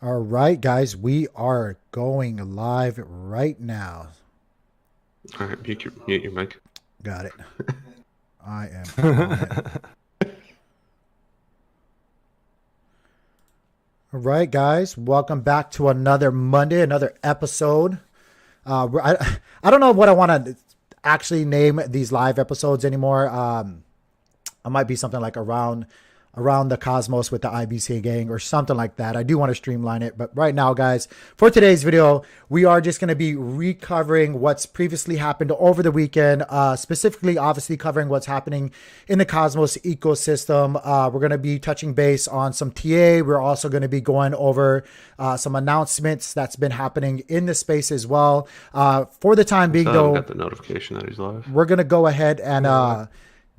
All right, guys, we are going live right now. All right, mute your mic. Got it. I am on it. All right, guys, welcome back to another Monday, another episode. I don't know what I want to actually name these live episodes anymore. It might be something like around the cosmos with the ibcgang or something like that. I do want to streamline it, but right now, guys, for today's video, we are just going to be recovering what's previously happened over the weekend, specifically obviously covering what's happening in the cosmos ecosystem. We're going to be touching base on some TA. We're also going to be going over some announcements that's been happening in the space as well. For the time being, though, got the notification that he's live. we're going to go ahead and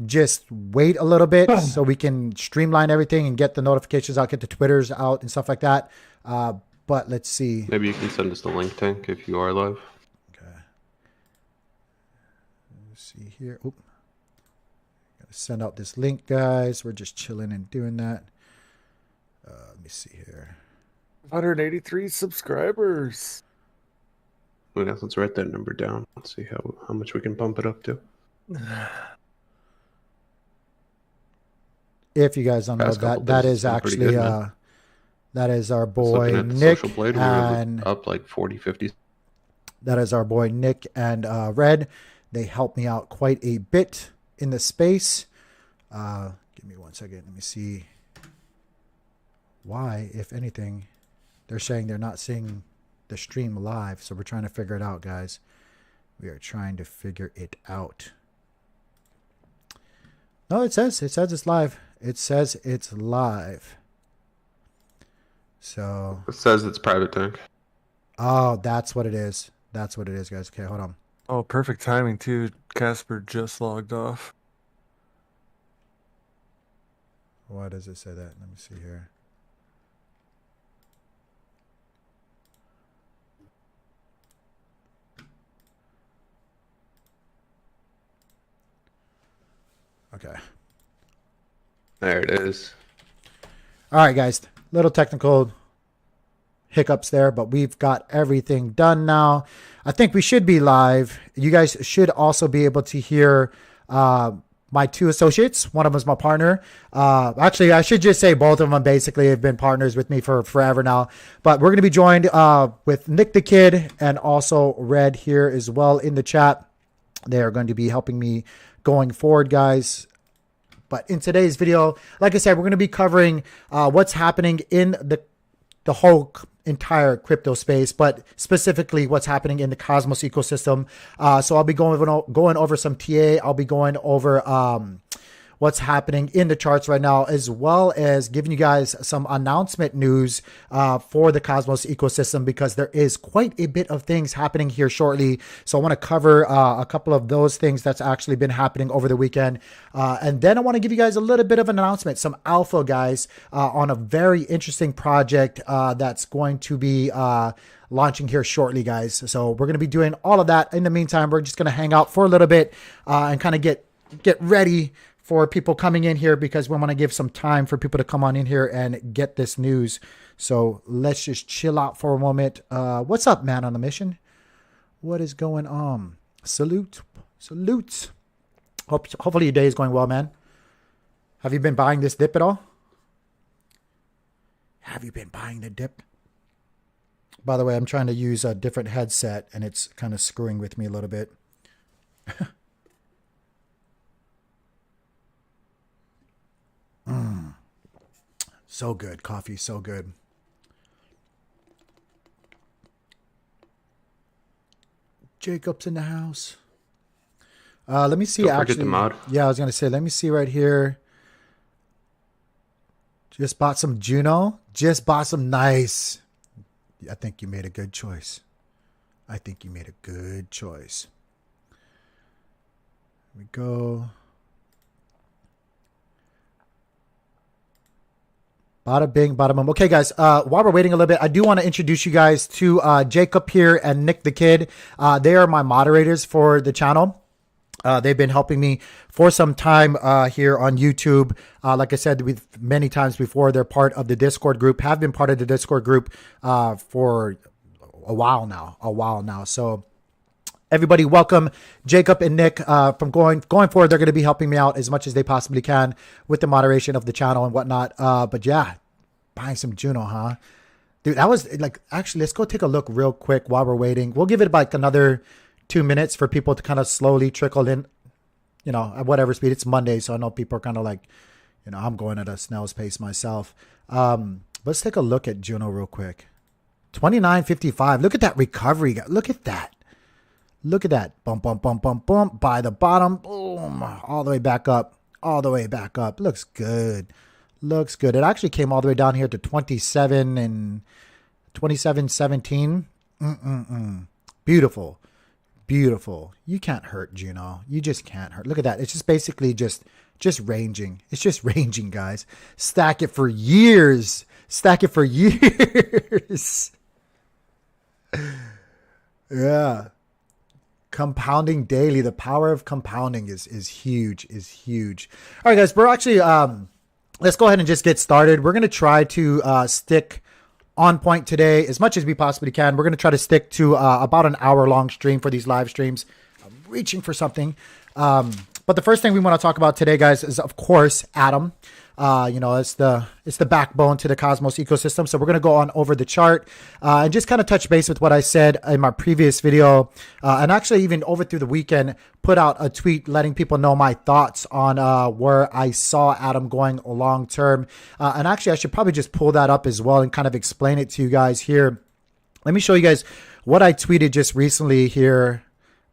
just wait a little bit so we can streamline everything and get the notifications out, get the Twitters out and stuff like that. But let's see. Maybe you can send us the link, Tank, if you are live. Okay. Let's see here. Oop. Gotta send out this link, guys. We're just chilling and doing that. Let me see here. 183 subscribers. Well, let's write that number down. Let's see how much we can bump it up to. If you guys don't know, that is actually good, that is our boy Nick and up like 40, 50. That is our boy Nick and Red. They help me out quite a bit in the space. Give me 1 second. Let me see why, if anything, they're saying they're not seeing the stream live. So we're trying to figure it out, guys. We are trying to figure it out. No, it says it's live. It says it's live. So it says it's private, Tank. Oh, that's what it is. That's what it is, guys. Okay, hold on. Oh, perfect timing too. Casper just logged off. Why does it say that? Let me see here. Okay. There it is. All right, guys. Little technical hiccups there, but we've got everything done now. I think we should be live. You guys should also be able to hear my two associates. One of them is my partner. Actually, I should just say both of them basically have been partners with me for forever now. But we're going to be joined with Nick the Kid and also Red here as well in the chat. They are going to be helping me going forward, guys. But in today's video, like I said, we're going to be covering what's happening in the whole entire crypto space, but specifically what's happening in the Cosmos ecosystem. So I'll be going over some TA. I'll be going over what's happening in the charts right now, as well as giving you guys some announcement news for the Cosmos ecosystem, because there is quite a bit of things happening here shortly. So I want to cover a couple of those things that's actually been happening over the weekend. And then I want to give you guys a little bit of an announcement, some alpha, guys, on a very interesting project that's going to be launching here shortly, guys. So we're going to be doing all of that. In the meantime, we're just going to hang out for a little bit and kind of get ready for people coming in here, because we want to give some time for people to come on in here and get this news. So let's just chill out for a moment. What's up, man on the mission? What is going on? Salute. Hopefully your day is going well, man. Have you been buying this dip at all? Have you been buying the dip? By the way, I'm trying to use a different headset and it's kind of screwing with me a little bit. So good. Coffee, so good. Jacob's in the house. Let me see. Don't forget the mod. Yeah, I was going to say, let me see right here. Just bought some Juno. Just bought some nice. I think you made a good choice. Here we go. Bada bing, bada boom. Okay, guys, while we're waiting a little bit, I do want to introduce you guys to Jacob here and Nick the Kid. They are my moderators for the channel. They've been helping me for some time here on YouTube. Like I said, many times before, they're part of the Discord group, have been part of the Discord group for a while now. So everybody, welcome Jacob and Nick. From going forward, they're going to be helping me out as much as they possibly can with the moderation of the channel and whatnot. But yeah, buying some Juno, huh? Dude, that was like, actually, let's go take a look real quick while we're waiting. We'll give it like another 2 minutes for people to kind of slowly trickle in, you know, at whatever speed. It's Monday, so I know people are kind of like, you know, I'm going at a snail's pace myself. Let's take a look at Juno real quick. 29.55. Look at that recovery. Look at that. Look at that. Bump, bump, bump, bump, bump. By the bottom. Boom. All the way back up. All the way back up. Looks good. Looks good. It actually came all the way down here to 27 and 27.17. Beautiful. Beautiful. You can't hurt Juno. You just can't hurt. Look at that. It's just basically just ranging. It's just ranging, guys. Stack it for years. Stack it for years. Yeah. Compounding daily. The power of compounding is huge. All right, guys. We're actually let's go ahead and just get started. We're gonna try to stick on point today as much as we possibly can. We're going to try to stick to about an hour-long stream for these live streams. I'm reaching for something. But the first thing we want to talk about today, guys, is, of course, Atom. You know, it's the backbone to the Cosmos ecosystem. So we're going to go on over the chart and just kind of touch base with what I said in my previous video. And actually even over through the weekend, put out a tweet letting people know my thoughts on where I saw Atom going long term. And actually, I should probably just pull that up as well and kind of explain it to you guys here. Let me show you guys what I tweeted just recently here,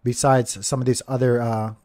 besides some of these other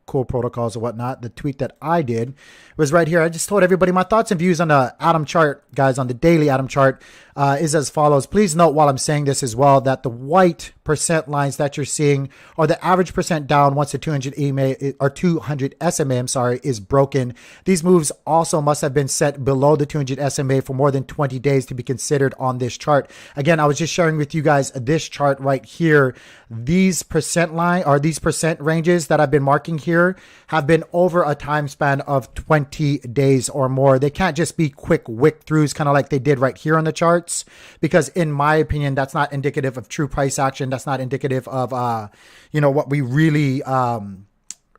cool protocols and whatnot. The tweet that I did was right here. I just told everybody my thoughts and views on the Atom chart, guys, on the daily Atom chart is as follows. Please note while I'm saying this as well that the white percent lines that you're seeing are the average percent down once the 200 EMA or 200 SMA, I'm sorry, is broken. These moves also must have been set below the 200 SMA for more than 20 days to be considered on this chart. Again, I was just sharing with you guys this chart right here. These percent line or these percent ranges that I've been marking here have been over a time span of 20 days or more. They can't just be quick wick throughs, kind of like they did right here on the charts, because in my opinion, that's not indicative of true price action. That's not indicative of, you know, what we really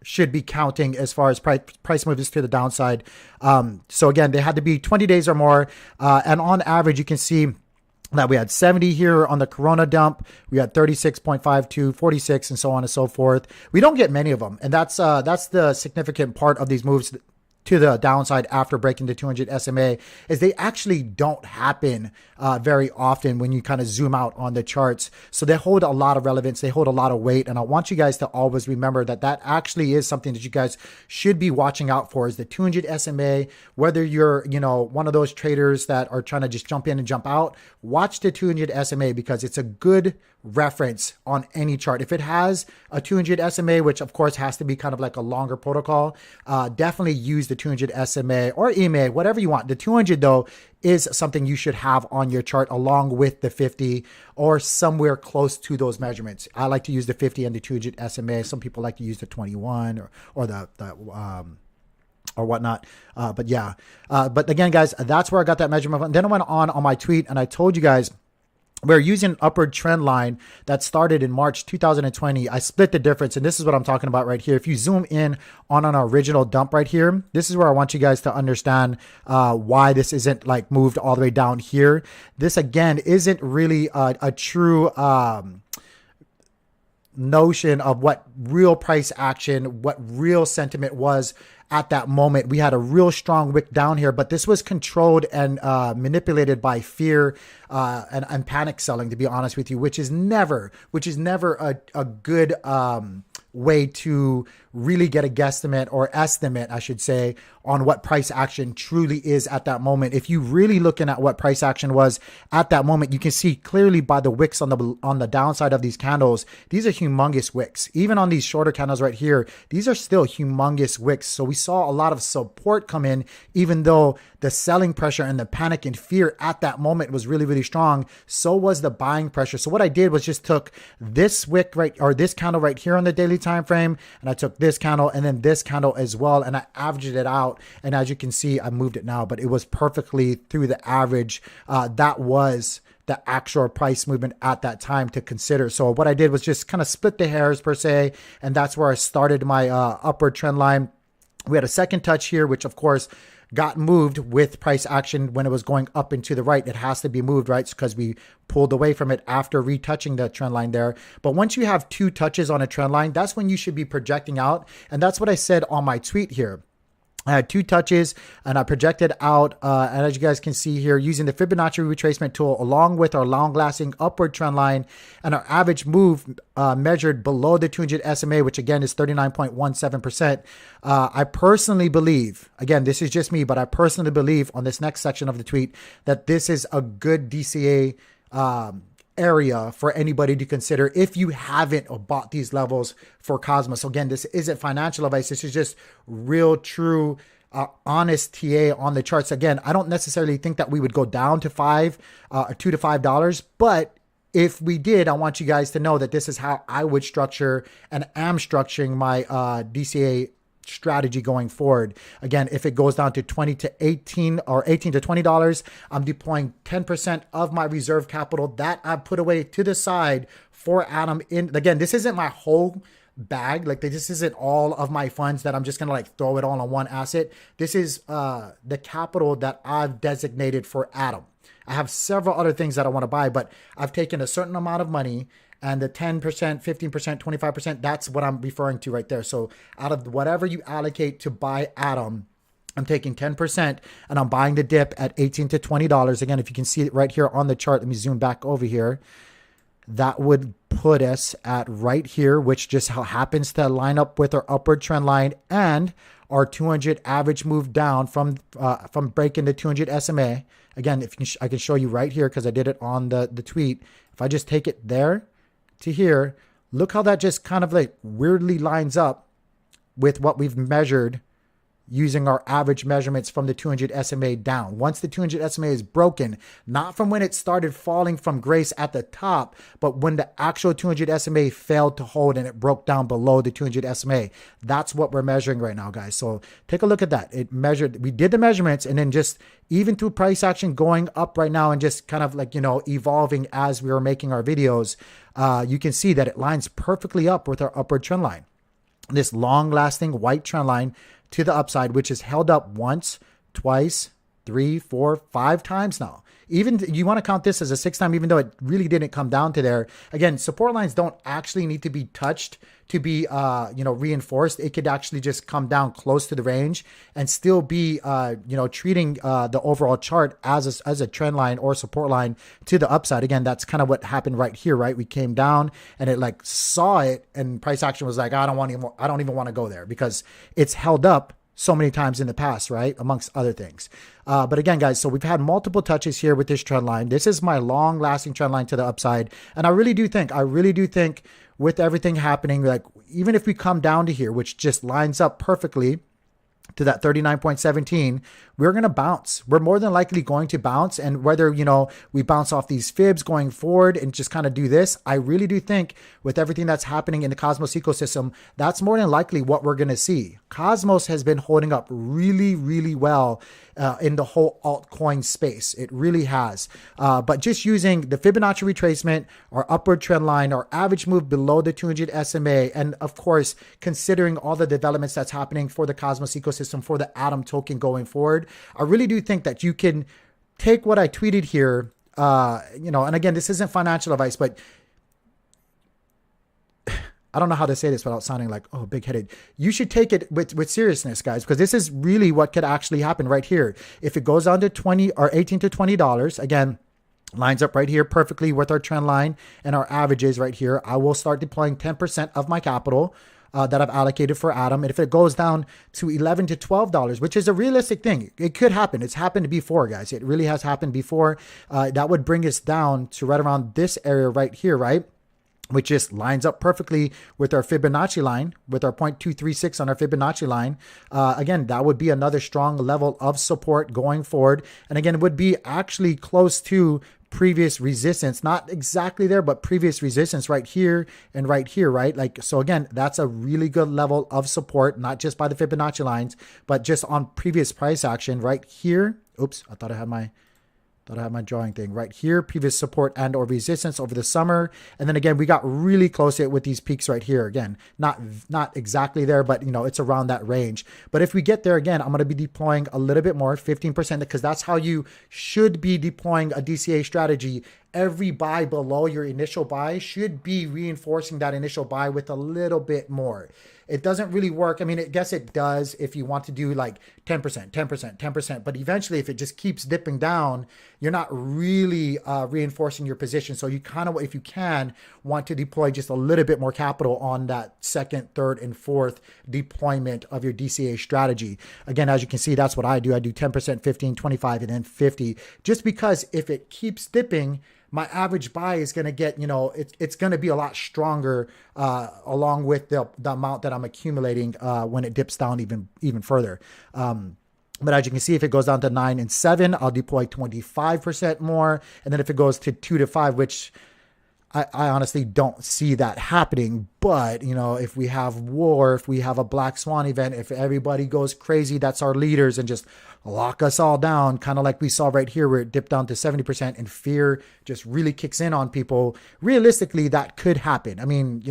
should be counting as far as price moves to the downside. So again, they had to be 20 days or more. And on average, you can see that we had 70 here on the Corona dump. We had 36.52, 46, and so on and so forth. We don't get many of them. And that's the significant part of these moves to the downside after breaking the 200 SMA, is they actually don't happen very often when you kind of zoom out on the charts. So they hold a lot of relevance. They hold a lot of weight. And I want you guys to always remember that that actually is something that you guys should be watching out for, is the 200 SMA. Whether you're, you know, one of those traders that are trying to just jump in and jump out, watch the 200 SMA because it's a good reference on any chart. If it has a 200 SMA, which of course has to be kind of like a longer protocol, definitely use the 200 SMA or EMA, whatever you want. The 200 though is something you should have on your chart along with the 50 or somewhere close to those measurements. I like to use the 50 and the 200 SMA. Some people like to use the 21 or the or whatnot. But yeah, but again, guys, that's where I got that measurement from. Then I went on my tweet and I told you guys, we're using an upward trend line that started in March 2020. I split the difference, and this is what I'm talking about right here. If you zoom in on an original dump right here, this is where I want you guys to understand why this isn't like moved all the way down here. This, again, isn't really a true notion of what real price action, what real sentiment was at that moment. We had a real strong wick down here, but this was controlled and manipulated by fear and panic selling, to be honest with you, which is never a good way to really get a guesstimate or estimate, I should say, on what price action truly is at that moment. If you really looking at what price action was at that moment, you can see clearly by the wicks on the downside of these candles, these are humongous wicks. Even on these shorter candles right here, these are still humongous wicks. So we saw a lot of support come in, even though the selling pressure and the panic and fear at that moment was really, really strong. So was the buying pressure. So what I did was just took this wick right, or this candle right here on the daily time frame, and I took this candle and then this candle as well, and I averaged it out. And as you can see, I moved it now, but it was perfectly through the average. That was the actual price movement at that time to consider. So what I did was just kind of split the hairs per se, and that's where I started my upward trend line. We had a second touch here, which of course got moved with price action when it was going up and to the right. It has to be moved, right? Because we pulled away from it after retouching the trend line there. But once you have two touches on a trend line, that's when you should be projecting out. And that's what I said on my tweet here. I had two touches and I projected out, and as you guys can see here, using the Fibonacci retracement tool along with our long-lasting upward trend line and our average move measured below the 200 SMA, which again is 39.17%. I personally believe, again, this is just me, but I personally believe on this next section of the tweet that this is a good DCA area for anybody to consider if you haven't bought these levels for Cosmos. So again, this isn't financial advice. This is just real, true, honest TA on the charts. Again, I don't necessarily think that we would go down to $2 to $5, but if we did, I want you guys to know that this is how I would structure and am structuring my DCA strategy going forward. Again, if it goes down to 20 to 18 or 18 to $20, I'm deploying 10% of my reserve capital that I put away to the side for Atom. In again, this isn't my whole bag. Like this isn't all of my funds that I'm just gonna like throw it all on one asset. This is the capital that I've designated for Atom. I have several other things that I want to buy, but I've taken a certain amount of money, and the 10%, 15%, 25%, that's what I'm referring to right there. So out of whatever you allocate to buy Atom, I'm taking 10% and I'm buying the dip at $18 to $20. Again, if you can see it right here on the chart, let me zoom back over here. That would put us at right here, which just happens to line up with our upward trend line and our 200 average move down from breaking the 200 SMA. Again, if you can, I can show you right here because I did it on the tweet. If I just take it there to here, look how that just kind of like weirdly lines up with what we've measured using our average measurements from the 200 SMA down. Once the 200 SMA is broken, not from when it started falling from grace at the top, but when the actual 200 SMA failed to hold and it broke down below the 200 SMA. That's what we're measuring right now, guys. So take a look at that. It measured, we did the measurements, and then just even through price action going up right now and just kind of like, you know, evolving as we were making our videos, you can see that it lines perfectly up with our upward trend line. This long lasting white trend line to the upside, which is held up once, twice, 3, 4, 5 times now. Even you want to count this as a 6th time, even though it really didn't come down to there. Again, support lines don't actually need to be touched to be, reinforced. It could actually just come down close to the range and still be, treating the overall chart as a trend line or support line to the upside. Again, that's kind of what happened right here, right? We came down and it like saw it, and price action was like, I don't even want to go there because it's held up so many times in the past, right? Amongst other things. But again, guys, so we've had multiple touches here with this trend line. This is my long lasting trend line to the upside. And I really do think with everything happening, like even if we come down to here, which just lines up perfectly to that 39.17, we're going to bounce. We're more than likely going to bounce. And whether, we bounce off these fibs going forward and just kind of do this, I really do think with everything that's happening in the Cosmos ecosystem, that's more than likely what we're going to see. Cosmos has been holding up really, really well in the whole altcoin space. It really has. But just using the Fibonacci retracement, our upward trend line, our average move below the 200 SMA, and of course, considering all the developments that's happening for the Cosmos ecosystem, for the Atom token going forward, I really do think that you can take what I tweeted here, and again, this isn't financial advice, but I don't know how to say this without sounding like, oh, big-headed. You should take it with seriousness, guys, because this is really what could actually happen right here. If it goes down to $20 or $18 to $20, again, lines up right here perfectly with our trend line and our averages right here, I will start deploying 10% of my capital that I've allocated for Atom. And if it goes down to $11 to $12, which is a realistic thing, it could happen. It's happened before, guys. It really has happened before. That would bring us down to right around this area right here, right? Which just lines up perfectly with our Fibonacci line, with our 0.236 on our Fibonacci line. Again, that would be another strong level of support going forward. And again, it would be actually close to previous resistance, not exactly there, but previous resistance right here and right here, right? Like, so again, that's a really good level of support, not just by the Fibonacci lines, but just on previous price action right here. Oops, I thought I had my drawing thing right here, previous support and or resistance over the summer. And then again, we got really close to it with these peaks right here. Again, not exactly there, but it's around that range. But if we get there again, I'm going to be deploying a little bit more, 15%, because that's how you should be deploying a DCA strategy. Every buy below your initial buy should be reinforcing that initial buy with a little bit more. It doesn't really work. I mean, I guess it does if you want to do like 10%, 10%, 10%. But eventually, if it just keeps dipping down, you're not really reinforcing your position. So you kind of, if you can, want to deploy just a little bit more capital on that second, third, and fourth deployment of your DCA strategy. Again, as you can see, that's what I do. I do 10%, 15, 25, and then 50. Just because if it keeps dipping, my average buy is going to get, it's going to be a lot stronger along with the amount that I'm accumulating when it dips down even further. But as you can see, if it goes down to 9 and 7, I'll deploy 25% more. And then if it goes to 2 to 5, which I honestly don't see that happening. But, if we have war, if we have a black swan event, if everybody goes crazy, that's our leaders and just lock us all down, kind of like we saw right here where it dipped down to 70% and fear just really kicks in on people. Realistically, that could happen. I mean,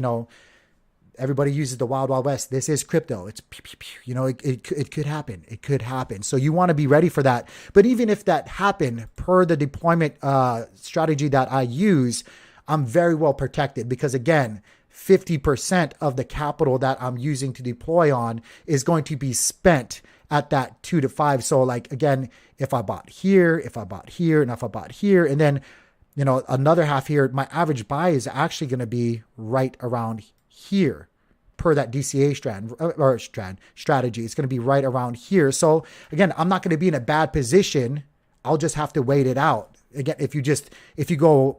everybody uses the wild, wild west. This is crypto. It's, it could happen. It could happen. So you want to be ready for that. But even if that happened per the deployment strategy that I use, I'm very well protected because again, 50% of the capital that I'm using to deploy on is going to be spent at that 2 to 5. So like, again, if I bought here, and if I bought here, and then, another half here, my average buy is actually going to be right around here per that DCA strategy. It's going to be right around here. So again, I'm not going to be in a bad position. I'll just have to wait it out. Again, if you go,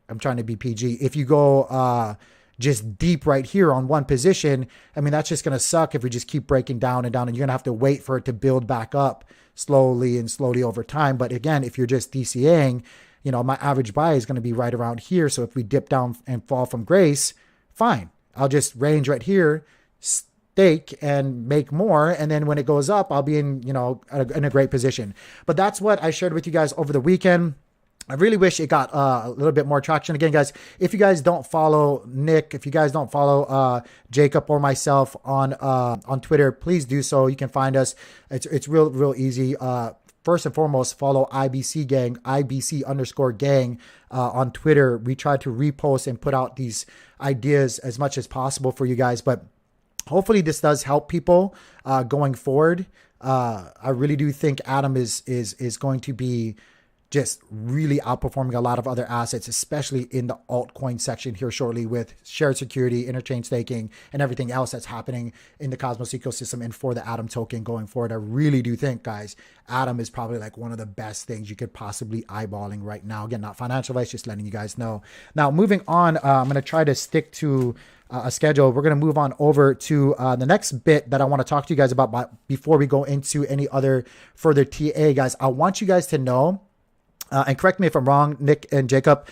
I'm trying to be PG. If you go just deep right here on one position, I mean, that's just going to suck if we just keep breaking down and down, and you're going to have to wait for it to build back up slowly over time. But again, if you're just DCAing, my average buy is going to be right around here. So if we dip down and fall from grace, fine. I'll just range right here, stake and make more. And then when it goes up, I'll be in a great position. But that's what I shared with you guys over the weekend. I really wish it got a little bit more traction. Again, guys, if you guys don't follow Nick, if you guys don't follow Jacob or myself on Twitter, please do so. You can find us. It's real easy. First and foremost, follow ibcgang, IBC_gang on Twitter. We try to repost and put out these ideas as much as possible for you guys. But hopefully this does help people going forward. I really do think Atom is going to be just really outperforming a lot of other assets, especially in the altcoin section here shortly with shared security, interchain staking, and everything else that's happening in the Cosmos ecosystem and for the Atom token going forward. I really do think, guys, Atom is probably like one of the best things you could possibly eyeballing right now. Again, not financial advice, just letting you guys know. Now, moving on, I'm going to try to stick to a schedule. We're going to move on over to the next bit that I want to talk to you guys about before we go into any other further TA, guys. I want you guys to know, and correct me if I'm wrong, Nick and Jacob,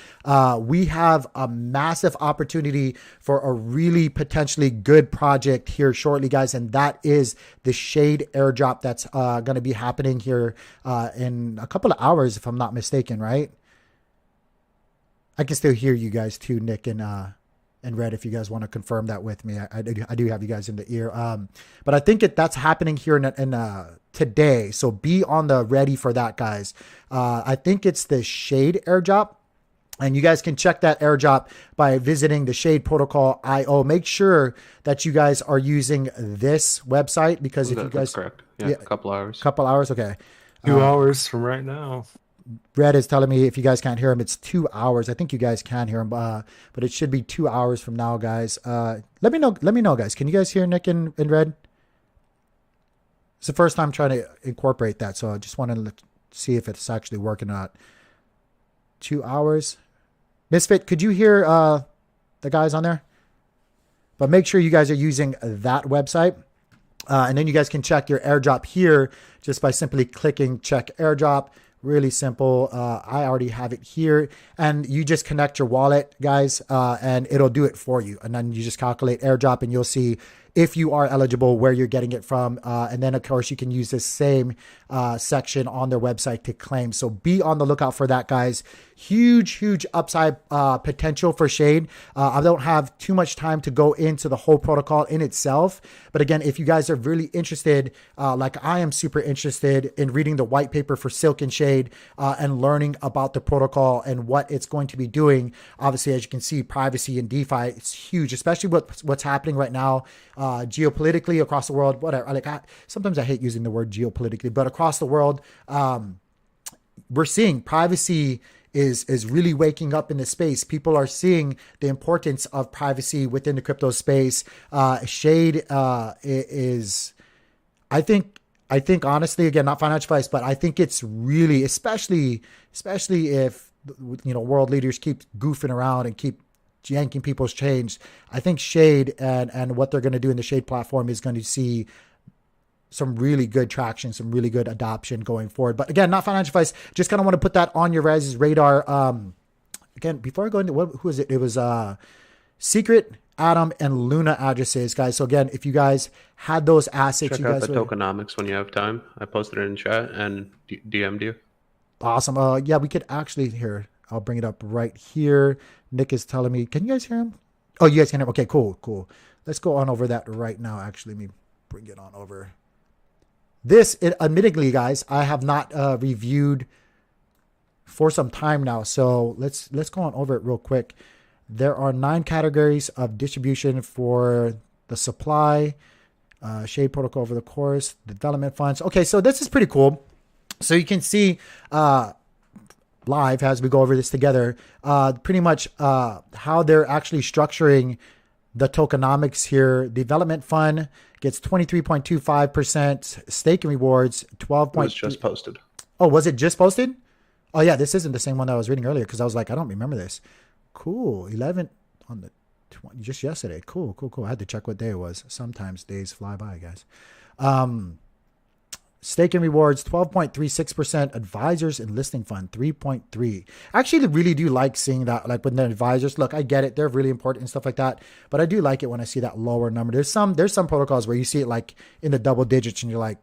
we have a massive opportunity for a really potentially good project here shortly, guys. And that is the Shade airdrop that's going to be happening here in a couple of hours, if I'm not mistaken, right? I can still hear you guys too, Nick and Red, if you guys want to confirm that with me. I do have you guys in the ear. But I think that's happening here in today. So be on the ready for that, guys. I think it's the Shade airdrop. And you guys can check that airdrop by visiting the Shade Protocol IO. Make sure that you guys are using this website because if you guys... That's correct. Yeah, a couple hours. Couple hours, okay. 2 hours from right now. Red is telling me if you guys can't hear him, it's 2 hours. I think you guys can hear him, but it should be 2 hours from now, guys. Let me know, guys. Can you guys hear Nick and Red? It's the first time trying to incorporate that, so I just want to see if it's actually working or not. 2 hours. Misfit, could you hear the guys on there? But make sure you guys are using that website. And then you guys can check your airdrop here just by simply clicking check airdrop. Really simple. I already have it here, and you just connect your wallet, guys, and it'll do it for you. And then you just calculate airdrop, and you'll see if you are eligible, where you're getting it from. And then, of course, you can use this same section on their website to claim. So be on the lookout for that, guys. Huge upside potential for Shade. I don't have too much time to go into the whole protocol in itself. But again, if you guys are really interested, like I am super interested in reading the white paper for Silk and Shade and learning about the protocol and what it's going to be doing. Obviously, as you can see, privacy and DeFi, it's huge, especially what's happening right now geopolitically across the world. Whatever. Sometimes I hate using the word geopolitically, but across the world, we're seeing privacy is really waking up in the space. People are seeing the importance of privacy within the crypto space. Shade is, I think honestly, again, not financial advice, but I think it's really, especially if, world leaders keep goofing around and keep yanking people's change. I think Shade and what they're going to do in the Shade platform is going to see some really good traction, some really good adoption going forward. But again, not financial advice. Just kind of want to put that on your guys' radar. Again, before I go into who is it? It was Secret, Atom, and Luna addresses, guys. So again, if you guys had those assets, check you out guys the tokenomics when you have time. I posted it in chat and DM'd you. Awesome. Yeah, we could actually here. I'll bring it up right here. Nick is telling me, can you guys hear him? Oh, you guys can hear him. Okay, cool. Let's go on over that right now. Actually, let me bring it on over. This, admittedly, guys, I have not reviewed for some time now. So let's go on over it real quick. There are 9 categories of distribution for the supply, Shade protocol over the course, development funds. Okay, so this is pretty cool. So you can see live as we go over this together, pretty much how they're actually structuring the tokenomics here. Development fund gets 23.25%, staking rewards 12. It was just posted. Oh, was it just posted? Oh yeah, this isn't the same one that I was reading earlier because I was like, I don't remember this. Cool. 11 on the 20, just yesterday. Cool. I had to check what day it was. Sometimes days fly by, guys. Staking rewards 12.36%, advisors and listing fund 3.3. I actually really do like seeing that, like when the advisors, look, I get it, they're really important and stuff like that, but I do like it when I see that lower number. There's some protocols where you see it like in the double digits and you're like,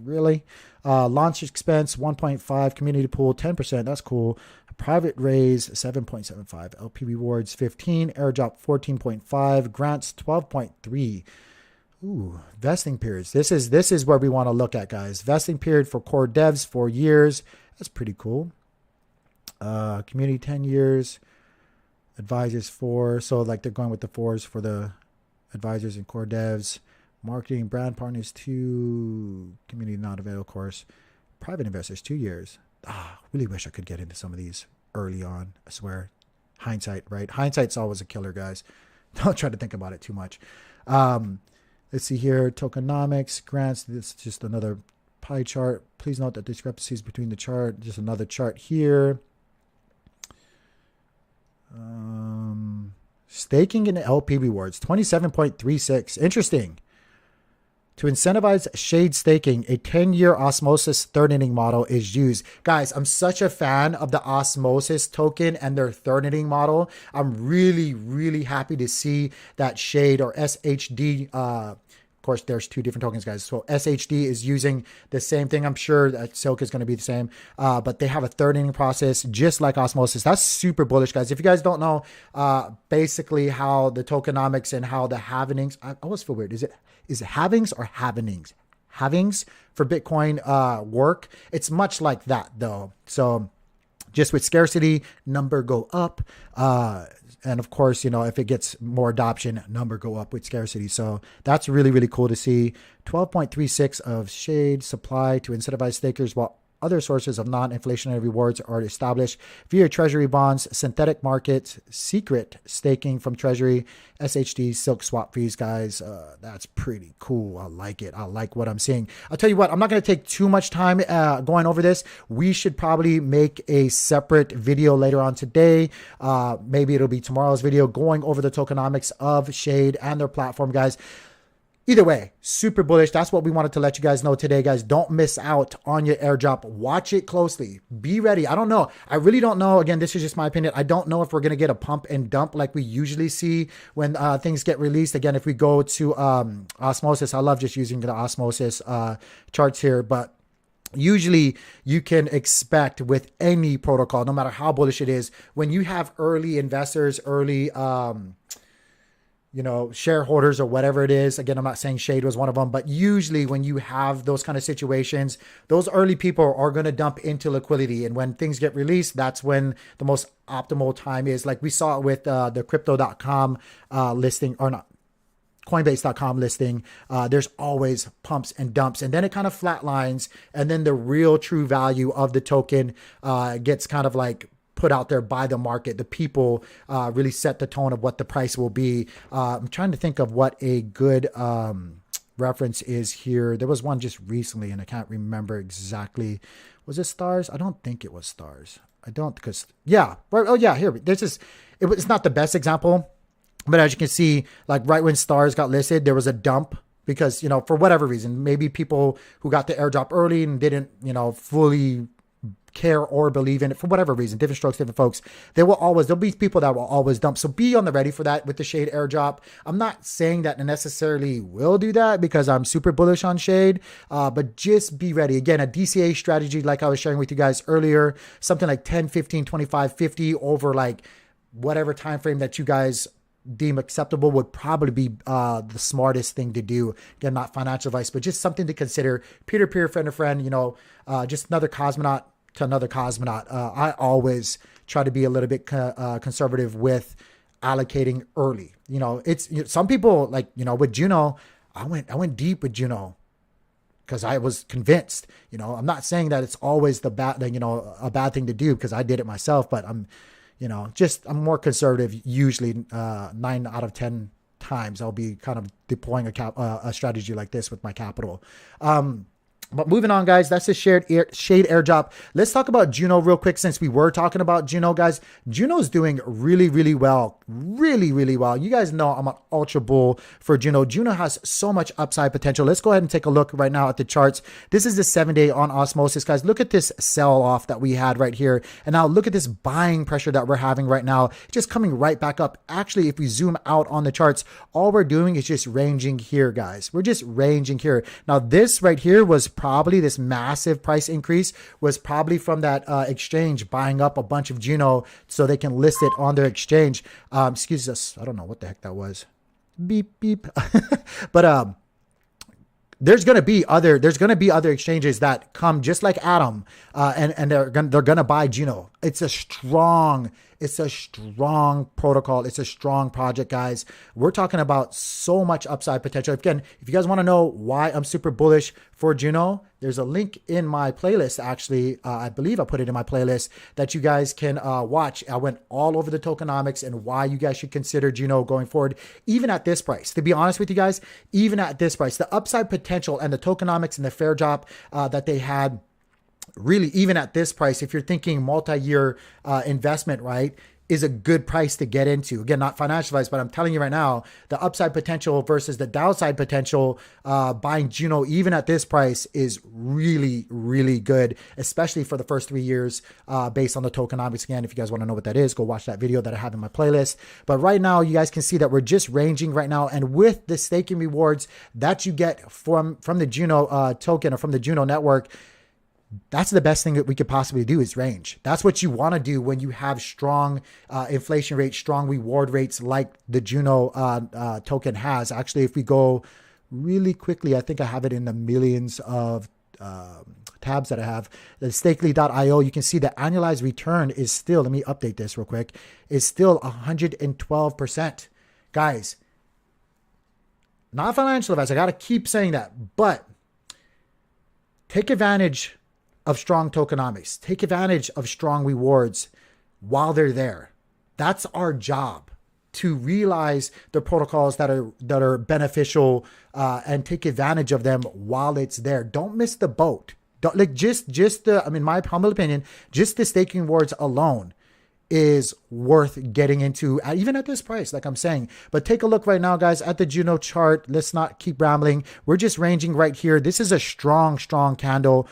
really? Launch expense 1.5, community pool 10%, that's cool. Private raise 7.75, LP rewards 15, airdrop 14.5, grants 12.3. Ooh, vesting periods. This is where we want to look at, guys. Vesting period for core devs, 4 years. That's pretty cool. Community 10 years. Advisors 4. So like they're going with the 4s for the advisors and core devs. Marketing brand partners 2. Community not available course. Private investors 2 years. Really wish I could get into some of these early on. I swear. Hindsight, right? Hindsight's always a killer, guys. Don't try to think about it too much. Let's see here, tokenomics, grants, this is just another pie chart. Please note that discrepancies between the chart, just another chart here. Staking and LP rewards, 27.36, interesting. To incentivize Shade staking, a 10-year osmosis third inning model is used. Guys, I'm such a fan of the osmosis token and their third inning model. I'm really happy to see that Shade or SHD, of course, there's 2 different tokens, guys. So SHD is using the same thing. I'm sure that Silk is going to be the same, but they have a third inning process just like osmosis. That's super bullish, guys. If you guys don't know basically how the tokenomics and how the halvenings, I always feel weird. Is it halvings or halvenings? Halvings for Bitcoin work. It's much like that though. So just with scarcity, number go up. And of course, if it gets more adoption, number go up with scarcity. So that's really cool to see. 12.36 of Shade supply to incentivize stakers while other sources of non-inflationary rewards are established via treasury bonds, synthetic markets, secret staking from treasury, SHD, Silk swap fees, guys. That's pretty cool. I like it. I like what I'm seeing. I'll tell you what, I'm not going to take too much time going over this. We should probably make a separate video later on today. Maybe it'll be tomorrow's video going over the tokenomics of Shade and their platform, guys. either way, super bullish. That's what we wanted to let you guys know today, guys. Don't miss out on your airdrop. Watch it closely. Be ready. I don't know. I really don't know. Again, this is just my opinion. I don't know if we're going to get a pump and dump like we usually see when things get released. Again, if we go to Osmosis, I love just using the Osmosis charts here, but usually you can expect with any protocol, no matter how bullish it is, when you have early investors, early shareholders or whatever it is. Again, I'm not saying Shade was one of them, but usually when you have those kind of situations, those early people are going to dump into liquidity. And when things get released, that's when the most optimal time is. Like we saw it with the crypto.com listing, or not, Coinbase.com listing. There's always pumps and dumps, and then it kind of flatlines, and then the real true value of the token gets kind of like put out there by the market. The people really set the tone of what the price will be. I'm trying to think of what a good reference is here. There was one just recently and I can't remember exactly. Was it stars? I don't think it was stars. I don't, because yeah. Oh yeah, here. It's not the best example, but as you can see, like right when stars got listed, there was a dump because, for whatever reason, maybe people who got the airdrop early and didn't, fully care or believe in it for whatever reason, different strokes, different folks. There'll be people that will always dump. So be on the ready for that with the Shade airdrop. I'm not saying that necessarily will do that because I'm super bullish on Shade, but just be ready. Again, a DCA strategy, like I was sharing with you guys earlier, something like 10, 15, 25, 50 over like whatever time frame that you guys deem acceptable would probably be the smartest thing to do. Again, not financial advice, but just something to consider. Peer-to-peer, friend-to-friend, just another cosmonaut to another cosmonaut. I always try to be a little bit conservative with allocating early. Some people like, with Juno, I went deep with Juno because I was convinced. I'm not saying that it's always a bad thing to do because I did it myself, but I'm more conservative. Usually 9 out of 10 times I'll be kind of deploying a strategy like this with my capital. But moving on, guys, that's the Shade airdrop. Let's talk about Juno real quick since we were talking about Juno, guys. Juno's doing really, really well. Really, really well. You guys know I'm an ultra bull for Juno. Juno has so much upside potential. Let's go ahead and take a look right now at the charts. This is the 7-day on Osmosis, guys. Look at this sell-off that we had right here. And now look at this buying pressure that we're having right now, just coming right back up. Actually, if we zoom out on the charts, all we're doing is just ranging here, guys. We're just ranging here. Now, this right here was probably this massive price increase was probably from that exchange buying up a bunch of Juno so they can list it on their exchange. Excuse us. I don't know what the heck that was. Beep, beep. But there's going to be other exchanges that come just like Atom, and they're going to buy Juno. It's a strong protocol. It's a strong project, guys. We're talking about so much upside potential. Again, if you guys want to know why I'm super bullish for Juno, there's a link in my playlist. Actually, I believe I put it in my playlist that you guys can watch. I went all over the tokenomics and why you guys should consider Juno going forward, even at this price. To be honest with you guys, even at this price, the upside potential and the tokenomics and the fair drop that they had, really, even at this price, if you're thinking multi-year investment, right, is a good price to get into. Again, not financial advice, but I'm telling you right now, the upside potential versus the downside potential, buying Juno even at this price is really, really good, especially for the first 3 years based on the tokenomics. Again, if you guys want to know what that is, go watch that video that I have in my playlist. But right now, you guys can see that we're just ranging right now. And with the staking rewards that you get from the Juno token or from the Juno network, that's the best thing that we could possibly do is range. That's what you want to do when you have strong inflation rates, strong reward rates like the Juno token has. Actually, if we go really quickly, I think I have it in the millions of tabs that I have. The stakely.io, you can see the annualized return is still, let me update this real quick, is still 112%. Guys, not financial advice. I got to keep saying that, but take advantage of strong tokenomics. Take advantage of strong rewards while they're there. That's our job, to realize the protocols that are beneficial and take advantage of them while it's there. Don't miss the boat. Don't, like just the, I mean, my humble opinion, just the staking rewards alone is worth getting into, even at this price, like I'm saying. But take a look right now, guys, at the Juno chart. Let's not keep rambling. We're just ranging right here. This is a strong candle.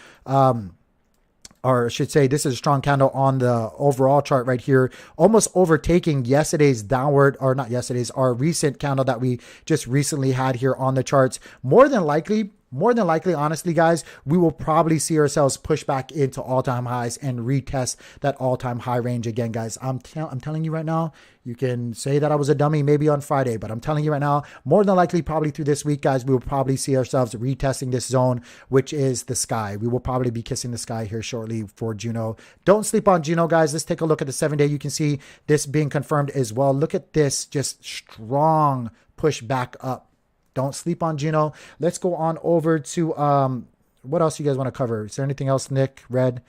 Or I should say, this is a strong candle on the overall chart right here, almost overtaking yesterday's downward, or not yesterday's, our recent candle that we just recently had here on the charts. More than likely, honestly, guys, we will probably see ourselves push back into all-time highs and retest that all-time high range again, guys. I'm telling you right now, you can say that I was a dummy maybe on Friday, but I'm telling you right now, more than likely, probably through this week, guys, we will probably see ourselves retesting this zone, which is the sky. We will probably be kissing the sky here shortly for Juno. Don't sleep on Juno, guys. Let's take a look at the 7-day. You can see this being confirmed as well. Look at this, just strong push back up. Don't sleep on Juno. Let's go on over to what else you guys want to cover? Is there anything else, Nick, Red,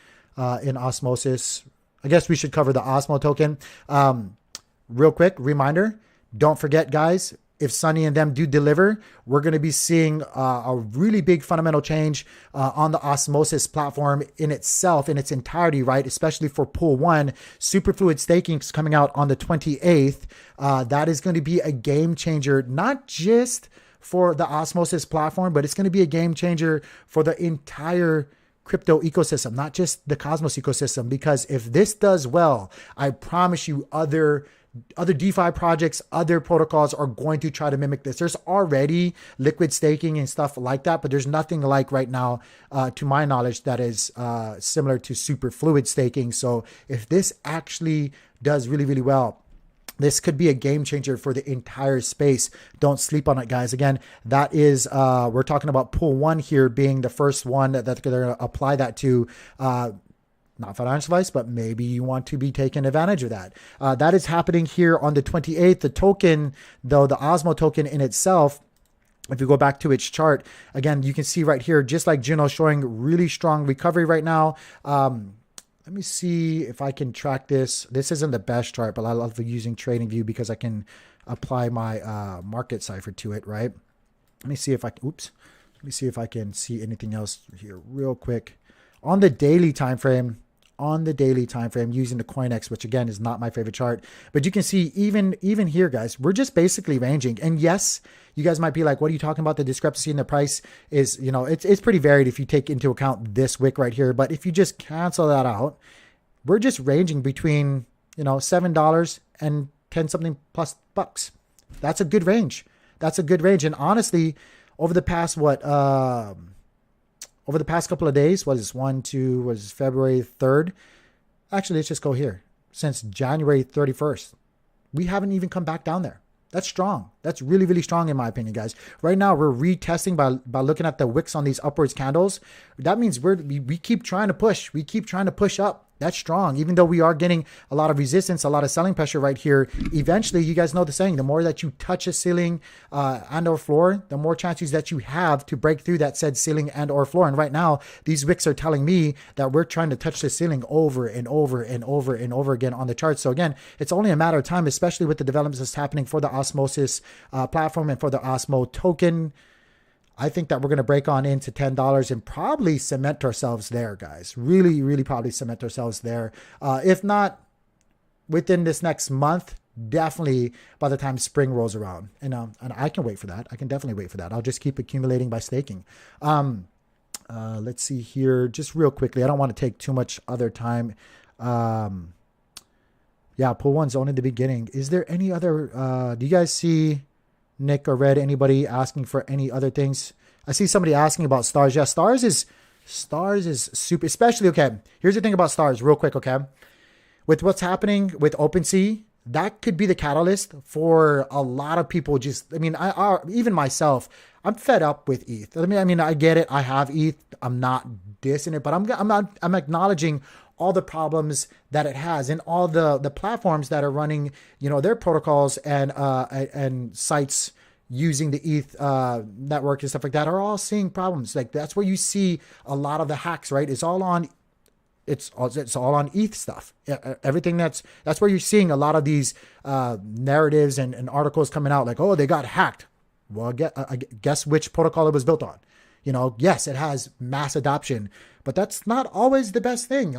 in Osmosis? I guess we should cover the Osmo token. Real quick reminder, don't forget, guys, if Sunny and them do deliver, we're going to be seeing a really big fundamental change on the Osmosis platform in itself, in its entirety, right? Especially for Pool 1. Superfluid staking is coming out on the 28th. That is going to be a game changer, not just for the Osmosis platform, but it's going to be a game changer for the entire crypto ecosystem, not just the Cosmos ecosystem. Because if this does well, I promise you other DeFi projects, other protocols are going to try to mimic this. There's already liquid staking and stuff like that, but there's nothing like right now, to my knowledge, that is similar to superfluid staking. So if this actually does really, really well, this could be a game changer for the entire space. Don't sleep on it, guys. Again, that is, we're talking about Pool 1 here being the first one that they're going to apply that to. Not financial advice, but maybe you want to be taking advantage of that. That is happening here on the 28th. The token, though, the Osmo token in itself, if you go back to its chart, again, you can see right here, just like Juno, showing really strong recovery right now. Let me see if I can track this. This isn't the best chart, but I love using TradingView because I can apply my Market Cipher to it, right? Let me see if I can see anything else here real quick. On the daily time frame, using the CoinEx, which again is not my favorite chart, but you can see even here, guys, we're just basically ranging. And yes, you guys might be like, what are you talking about? The discrepancy in the price is, it's pretty varied if you take into account this wick right here. But if you just cancel that out, we're just ranging between, $7 and 10 something plus bucks. That's a good range. And honestly, over the past, over the past couple of days, was February 3rd? Actually, let's just go here. Since January 31st, we haven't even come back down there. That's strong. That's really, really strong in my opinion, guys. Right now, we're retesting by looking at the wicks on these upwards candles. That means we keep trying to push. We keep trying to push up. That's strong. Even though we are getting a lot of resistance, a lot of selling pressure right here, eventually, you guys know the saying, the more that you touch a ceiling and or floor, the more chances that you have to break through that said ceiling and or floor. And right now, these wicks are telling me that we're trying to touch the ceiling over and over and over and over again on the chart. So again, it's only a matter of time, especially with the developments that's happening for the Osmosis platform and for the Osmo token. I think that we're going to break on into $10 and probably cement ourselves there, guys. Really, really probably cement ourselves there. If not within this next month, definitely by the time spring rolls around. And I can wait for that. I can definitely wait for that. I'll just keep accumulating by staking. Let's see here. Just real quickly. I don't want to take too much other time. Yeah, Pool 1's only the beginning. Is there any other... do you guys see... Nick or Red, anybody asking for any other things? I see somebody asking about stars. Yeah, stars is super, especially, okay, here's the thing about stars real quick, okay? With what's happening with OpenSea, that could be the catalyst for a lot of people. Even myself, I'm fed up with ETH. I get it. I have ETH. I'm not dissing it, but I'm acknowledging all the problems that it has and all the platforms that are running, their protocols and sites using the ETH network and stuff like that are all seeing problems. Like that's where you see a lot of the hacks, right? It's all on ETH stuff. Everything that's where you're seeing a lot of these narratives and articles coming out like, oh, they got hacked. Well, guess which protocol it was built on. Yes, it has mass adoption, but that's not always the best thing.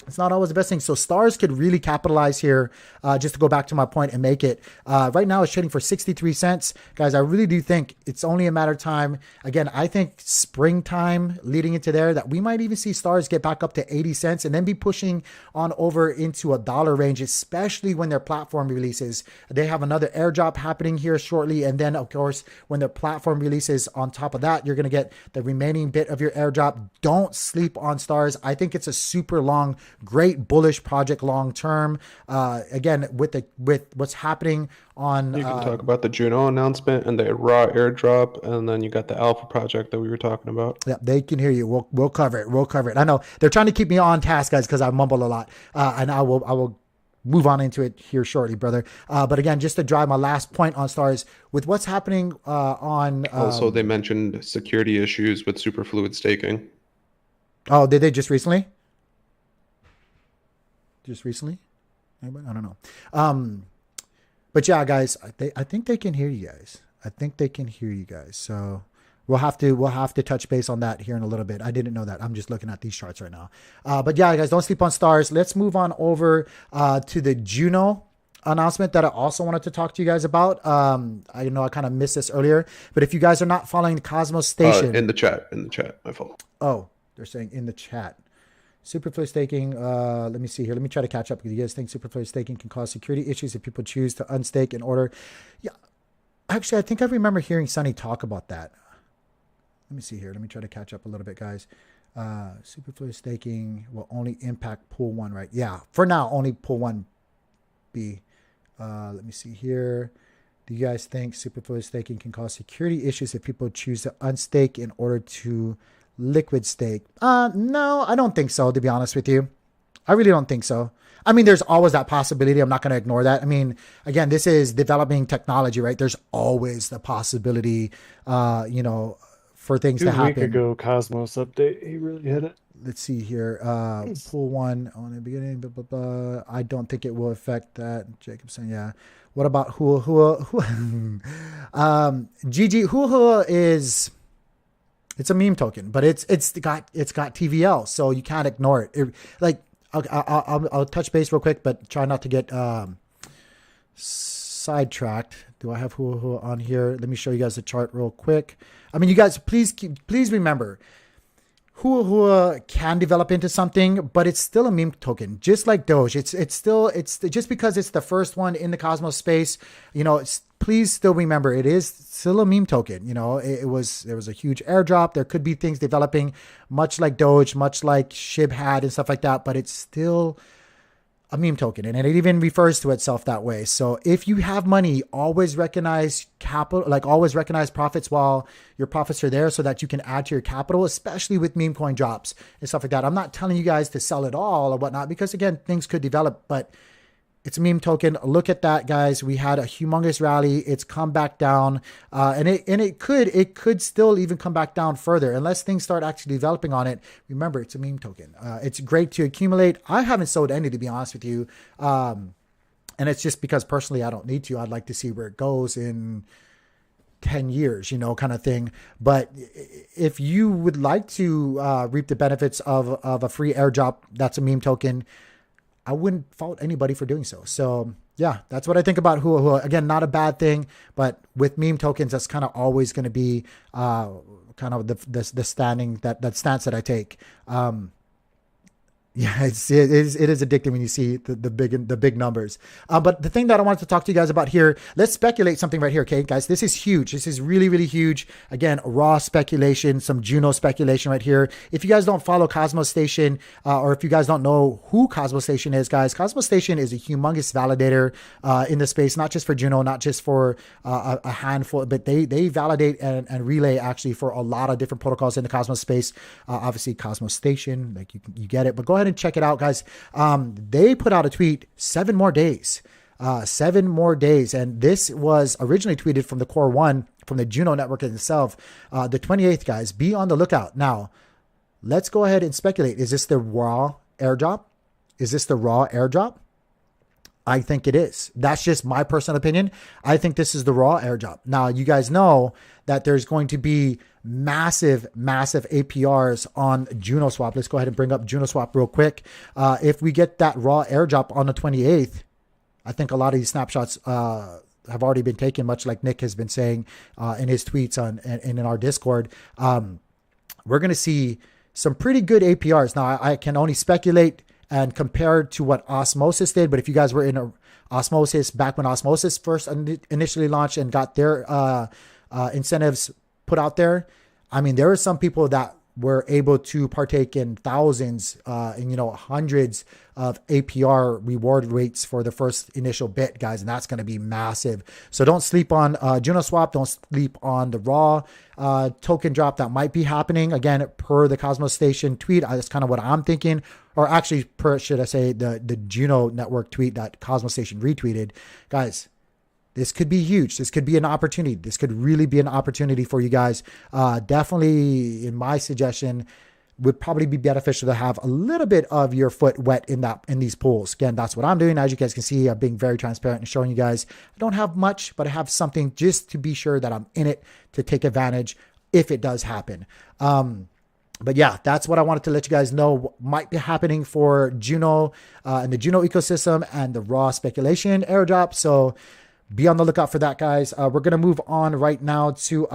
It's not always the best thing. So stars could really capitalize here. Just to go back to my point and make it. Right now it's trading for 63 cents. Guys, I really do think it's only a matter of time. Again, I think springtime leading into there that we might even see stars get back up to 80 cents and then be pushing on over into a dollar range, especially when their platform releases. They have another airdrop happening here shortly. And then of course, when their platform releases on top of that, you're going to get the remaining bit of your airdrop. Don't sleep on stars. I think it's a super long, great bullish project long term. Again, with what's happening on You can talk about the Juno announcement and the raw airdrop, and then you got the alpha project that we were talking about. Yeah, they can hear you. We'll cover it. We'll cover it. I know they're trying to keep me on task, guys, because I mumble a lot, and I will move on into it here shortly, brother. But again, just to drive my last point on stars with what's happening on. Also, they mentioned security issues with superfluid staking. Oh, did they just recently? Just recently? Anybody? I don't know. But yeah, guys, I think they can hear you guys. I think they can hear you guys. So we'll have to touch base on that here in a little bit. I didn't know that. I'm just looking at these charts right now. But yeah, guys, don't sleep on stars. Let's move on over to the Juno announcement that I also wanted to talk to you guys about. I know I kind of missed this earlier, but if you guys are not following the Cosmos Station in the chat, my fault. Oh, they're saying in the chat. Superfluid staking, let me see here. Let me try to catch up. You guys think superfluid staking can cause security issues if people choose to unstake in order? Yeah, actually, I think I remember hearing Sunny talk about that. Let me see here. Let me try to catch up a little bit, guys. Superfluid staking will only impact pool 1, right? Yeah, for now, only pool 1B. Let me see here. Do you guys think superfluid staking can cause security issues if people choose to unstake in order to liquid stake? No, I don't think so, to be honest with you. I really don't think so. I mean, there's always that possibility. I'm not going to ignore that. I mean, again, this is developing technology, right? There's always the possibility, for things to happen. A week ago, Cosmos update, he really hit it. Let's see here. Pool 1 on the beginning, blah, blah, blah. I don't think it will affect that. Jacobson, yeah. What about Hua? GG, Hua is... It's a meme token, but it's got TVL, so you can't ignore it. I'll touch base real quick, but try not to get sidetracked. Do I have Hua on here? Let me show you guys the chart real quick. I mean, you guys, please remember, Hua can develop into something, but it's still a meme token, just like Doge. It's just because it's the first one in the Cosmos space, please still remember it is still a meme token. There was a huge airdrop. There could be things developing much like Doge, much like SHIB had and stuff like that, but it's still a meme token, and it even refers to itself that way. So if you have money, always recognize capital, always recognize profits while your profits are there so that you can add to your capital, especially with meme coin drops and stuff like that. I'm not telling you guys to sell it all or whatnot, because again, things could develop, but it's a meme token. Look at that, guys. We had a humongous rally. It's come back down, and it could still even come back down further unless things start actually developing on it. Remember, it's a meme token. It's great to accumulate. I haven't sold any, to be honest with you, and it's just because personally I don't need to. I'd like to see where it goes in 10 years, kind of thing. But if you would like to reap the benefits of a free airdrop, that's a meme token, I wouldn't fault anybody for doing so. So yeah, that's what I think about Hua. Again, not a bad thing, but with meme tokens, that's kind of always going to be kind of the stance that I take. Yeah, it is addicting when you see the big numbers. But the thing that I wanted to talk to you guys about here, let's speculate something right here, okay, guys? This is huge. This is really, really huge. Again, raw speculation, some Juno speculation right here. If you guys don't follow Cosmos Station, or if you guys don't know who Cosmos Station is, guys, Cosmos Station is a humongous validator in the space, not just for Juno, not just for a handful, but they validate and relay actually for a lot of different protocols in the Cosmos space. Obviously, Cosmos Station, you get it, but go ahead and check it out, guys. They put out a tweet, 7 more days. 7 more days. And this was originally tweeted from the Core 1, from the Juno network itself, the 28th, guys. Be on the lookout. Now, let's go ahead and speculate. Is this the raw airdrop? Is this the raw airdrop? I think it is. That's just my personal opinion. I think this is the raw airdrop. Now, you guys know that there's going to be massive APRs on Juno swap. Let's go ahead and bring up Juno swap real quick. If we get that raw airdrop on the 28th, I think a lot of these snapshots have already been taken, much like Nick has been saying in his tweets and in our Discord. We're going to see some pretty good APRs. Now, I can only speculate and compared to what OSMOSIS did. But if you guys were in OSMOSIS back when OSMOSIS first initially launched and got their incentives put out there, I mean, there were some people that were able to partake in thousands and, hundreds of APR reward rates for the first initial bit, guys. And that's going to be massive. So don't sleep on Juno swap. Don't sleep on the raw token drop that might be happening. Again, per the Cosmos Station tweet, that's kind of what I'm thinking. Or actually, should I say, the Juno network tweet that Cosmos Station retweeted. Guys, this could be huge. This could be an opportunity. This could really be an opportunity for you guys. Definitely, in my suggestion, would probably be beneficial to have a little bit of your foot wet in these pools. Again, that's what I'm doing. As you guys can see, I'm being very transparent and showing you guys I don't have much, but I have something just to be sure that I'm in it to take advantage if it does happen. But yeah, that's what I wanted to let you guys know what might be happening for Juno and the Juno ecosystem and the raw speculation airdrop. So be on the lookout for that, guys. We're going to move on right now to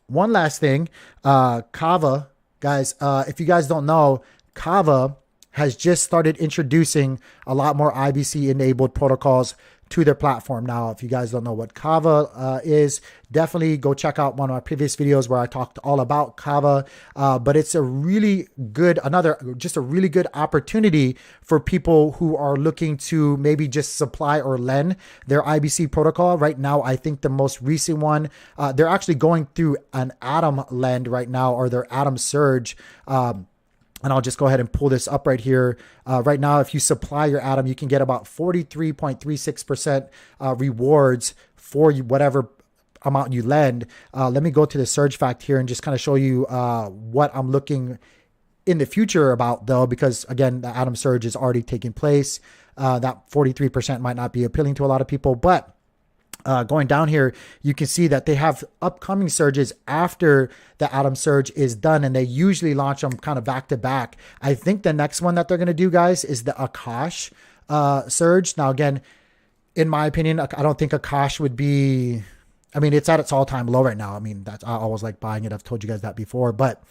one last thing. KAVA, guys, if you guys don't know, KAVA has just started introducing a lot more IBC enabled protocols to their platform. Now, if you guys don't know what KAVA is, definitely go check out one of my previous videos where I talked all about KAVA. But it's a really good, just a really good opportunity for people who are looking to maybe just supply or lend their IBC protocol. Right now, I think the most recent one, they're actually going through an Atom lend right now, or their Atom surge. And I'll just go ahead and pull this up right here. Right now, if you supply your Atom, you can get about 43.36% rewards for whatever amount you lend. Let me go to the surge fact here and just kind of show you what I'm looking in the future about, though, because again, the Atom surge is already taking place. That 43% might not be appealing to a lot of people, but going down here, you can see that they have upcoming surges after the Atom surge is done, and they usually launch them kind of back to back. I think the next one that they're going to do, guys, is the Akash surge. Now, again, in my opinion, I don't think Akash would be, I mean, it's at its all-time low right now. I mean, I always like buying it. I've told you guys that before, but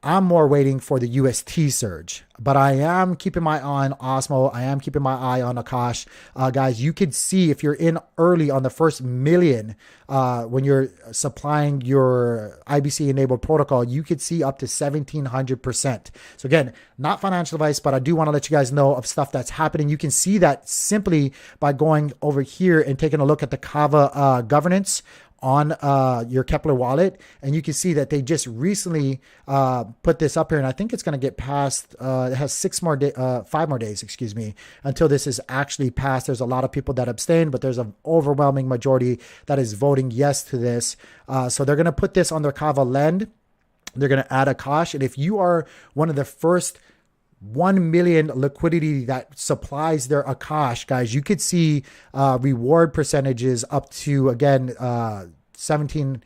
I'm more waiting for the UST surge, but I am keeping my eye on Osmo. I am keeping my eye on Akash. Guys, you could see if you're in early on the first million, when you're supplying your IBC enabled protocol, you could see up to 1700%. So again, not financial advice, but I do want to let you guys know of stuff that's happening. You can see that simply by going over here and taking a look at the KAVA governance on your Kepler wallet, and you can see that they just recently put this up here, and I think it's going to get passed. It has 5 more days, excuse me, until this is actually passed. There's a lot of people that abstain, but there's an overwhelming majority that is voting yes to this. So they're going to put this on their KAVA lend. They're going to add Akash, and if you are one of the first 1 million liquidity that supplies their Akash, guys, you could see reward percentages up to, again, 1700%.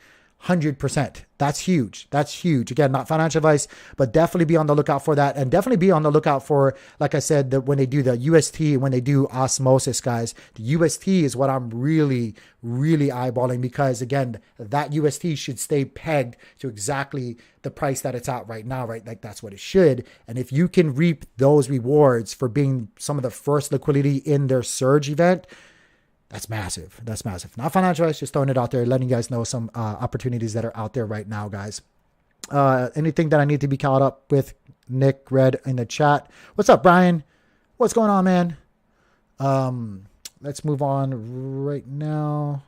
That's huge. That's huge. Again, not financial advice, but definitely be on the lookout for that. And definitely be on the lookout for, like I said, that when they do the UST, when they do osmosis, guys, the UST is what I'm really eyeballing, because again, that UST should stay pegged to exactly the price that it's at right now, right? Like that's what it should. And if you can reap those rewards for being some of the first liquidity in their surge event, that's massive. That's massive. Not financial advice, just throwing it out there, letting you guys know some opportunities that are out there right now, guys. Anything that I need to be caught up with, Nick read in the chat. What's up, Brian? What's going on, man? Let's move on right now.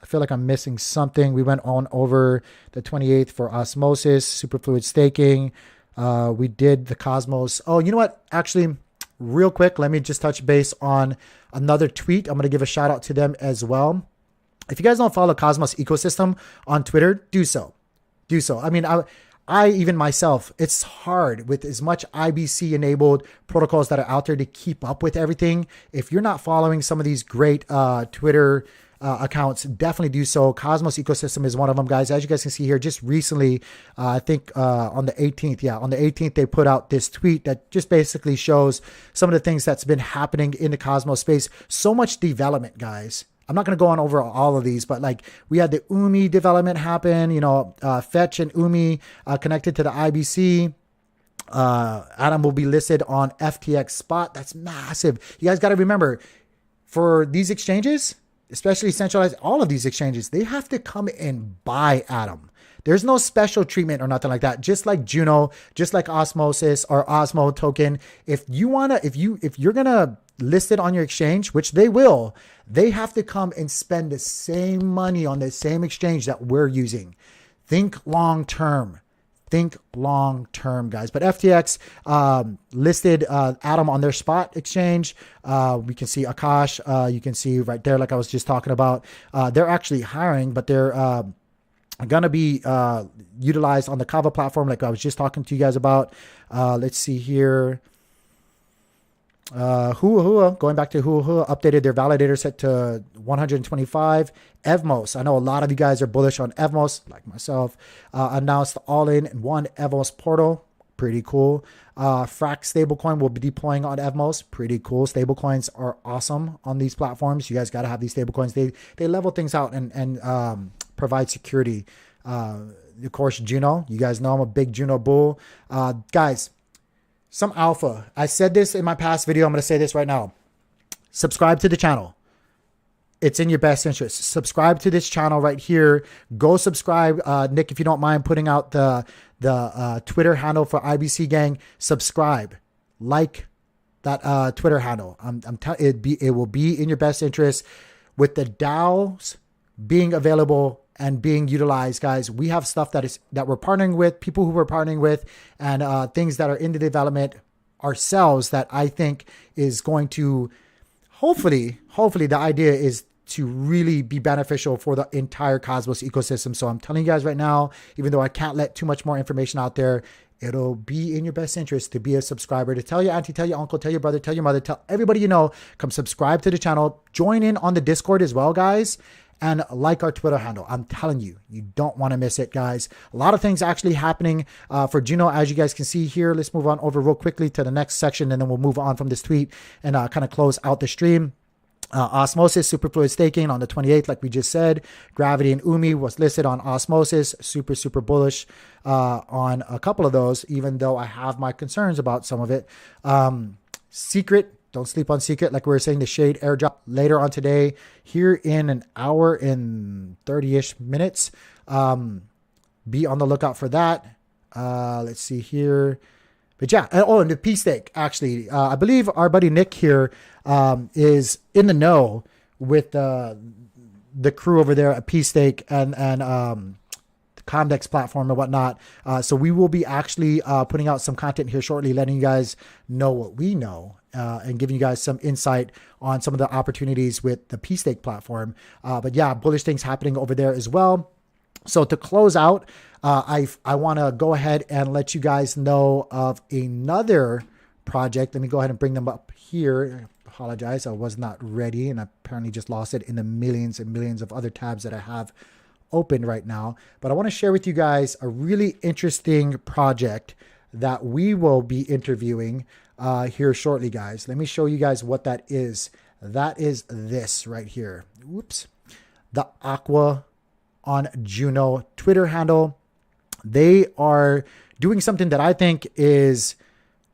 I feel like I'm missing something. We went on over the 28th for osmosis, superfluid staking. We did the Cosmos. Oh, you know what? Actually, real quick, let me just touch base on another tweet. I'm going to give a shout out to them as well. If you guys don't follow Cosmos Ecosystem on Twitter, do so. I mean, even myself, it's hard with as much IBC enabled protocols that are out there to keep up with everything. If you're not following some of these great Twitter accounts, definitely do so. Cosmos ecosystem is one of them, guys. As you guys can see here, just recently, I think on the 18th, on the 18th, they put out this tweet that just basically shows some of the things that's been happening in the Cosmos space. So much development, guys. I'm not going to go on over all of these, but like we had the UMI development happen, Fetch and UMI connected to the IBC. Atom will be listed on FTX spot. That's massive. You guys got to remember, for these exchanges, especially centralized, all of these exchanges, they have to come and buy Atom. There's no special treatment or nothing like that. Just like Juno, just like OSMOSIS or Osmo token. If you're gonna list it on your exchange, which they will, they have to come and spend the same money on the same exchange that we're using. Think long term. Think long term, guys. But FTX listed Atom on their spot exchange. We can see Akash. You can see right there, like I was just talking about. They're actually hiring, but they're going to be utilized on the KAVA platform, like I was just talking to you guys about. Let's see here. Hua, going back to Hua, updated their validator set to 125. Evmos, I know a lot of you guys are bullish on Evmos, like myself. Announced all-in one Evmos portal. Pretty cool. Frax stablecoin will be deploying on Evmos. Pretty cool. Stablecoins are awesome on these platforms. You guys got to have these stablecoins. They level things out and provide security. Of course, Juno. You guys know I'm a big Juno bull. Guys, some alpha. I said this in my past video. I'm going to say this right now. Subscribe to the channel. It's in your best interest. Subscribe to this channel right here. Go subscribe. Nick, if you don't mind putting out the Twitter handle for IBC Gang, subscribe. Like that Twitter handle. It will be in your best interest. With the DAOs being available and being utilized, guys, we have stuff that we're partnering with, people who we're partnering with, and things that are in the development ourselves that I think is going to hopefully the idea is to really be beneficial for the entire Cosmos ecosystem. So I'm telling you guys right now, even though I can't let too much more information out there, it'll be in your best interest to be a subscriber, to tell your auntie, tell your uncle, tell your brother, tell your mother, tell everybody you know, come subscribe to the channel, join in on the Discord as well, guys, and like our Twitter handle. I'm telling you, you don't want to miss it, guys. A lot of things actually happening for Juno, as you guys can see here. Let's move on over real quickly to the next section, and then we'll move on from this tweet and kind of close out the stream. Osmosis, superfluid staking on the 28th, like we just said. Gravity and UMI was listed on Osmosis. Super bullish on a couple of those, even though I have my concerns about some of it. Secret, don't sleep on Secret. Like we were saying, the Shade airdrop later on today, here in an hour and 30-ish minutes. Be on the lookout for that. Let's see here. But yeah, and the PSTAKE, actually, I believe our buddy Nick here is in the know with the crew over there at PSTAKE and the Comdex platform and whatnot. So we will be actually putting out some content here shortly, letting you guys know what we know and giving you guys some insight on some of the opportunities with the PSTAKE platform. But yeah, bullish things happening over there as well. So to close out, I want to go ahead and let you guys know of another project. Let me go ahead and bring them up here. I apologize, I was not ready, and I apparently just lost it in the millions and millions of other tabs that I have open right now. But I want to share with you guys a really interesting project that we will be interviewing here shortly, guys. Let me show you guys what that is. That is this right here. Whoops. The AQUA on Juno Twitter handle. They are doing something that I think is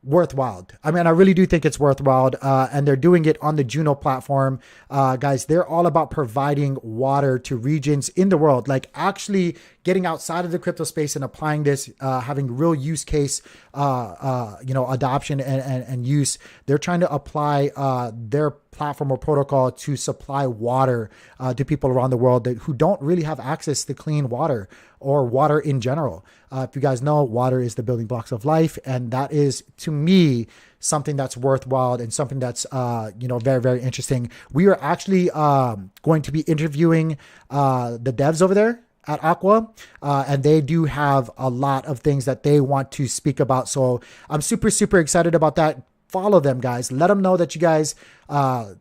worthwhile. I mean, I really do think it's worthwhile. And they're doing it on the Juno platform. Guys, they're all about providing water to regions in the world, like actually getting outside of the crypto space and applying this, having real use case, adoption and use. They're trying to apply their platform or protocol to supply water to people around the world who don't really have access to clean water or water in general. If you guys know, water is the building blocks of life. And that is, to me, something that's worthwhile and something that's, very, very interesting. We are actually going to be interviewing the devs over there. at AQUA, and they do have a lot of things that they want to speak about. So I'm super, super excited about that. Follow them, guys. Let them know that you guys, how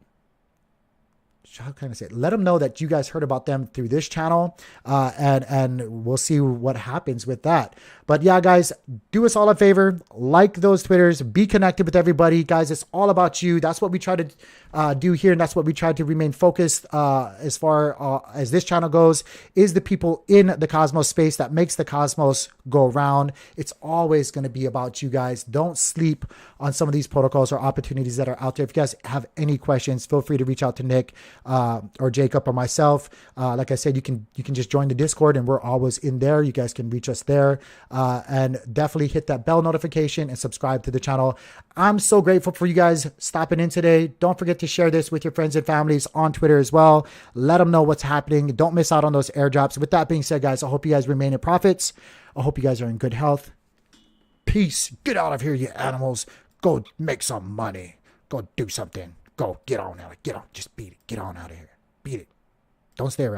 can I say it? Let them know that you guys heard about them through this channel, and we'll see what happens with that. But yeah, guys, do us all a favor, like those Twitters, be connected with everybody, guys. It's all about you. That's what we try to do here, and that's what we try to remain focused as far as this channel goes, is the people in the Cosmos space that makes the Cosmos go round. It's always going to be about you guys. Don't sleep on some of these protocols or opportunities that are out there. If you guys have any questions, feel free to reach out to Nick or Jacob or myself. Like I said, you can just join the Discord, and we're always in there. You guys can reach us there, and definitely hit that bell notification and subscribe to the channel. I'm so grateful for you guys stopping in today. Don't forget to share this with your friends and families on Twitter as well. Let them know what's happening. Don't miss out on those airdrops. With that being said, guys, I hope you guys remain in profits. I hope you guys are in good health. Peace. Get out of here, you animals. Go make some money. Go do something. Go get on out. Get on. Just beat it. Get on out of here. Beat it. Don't stay around.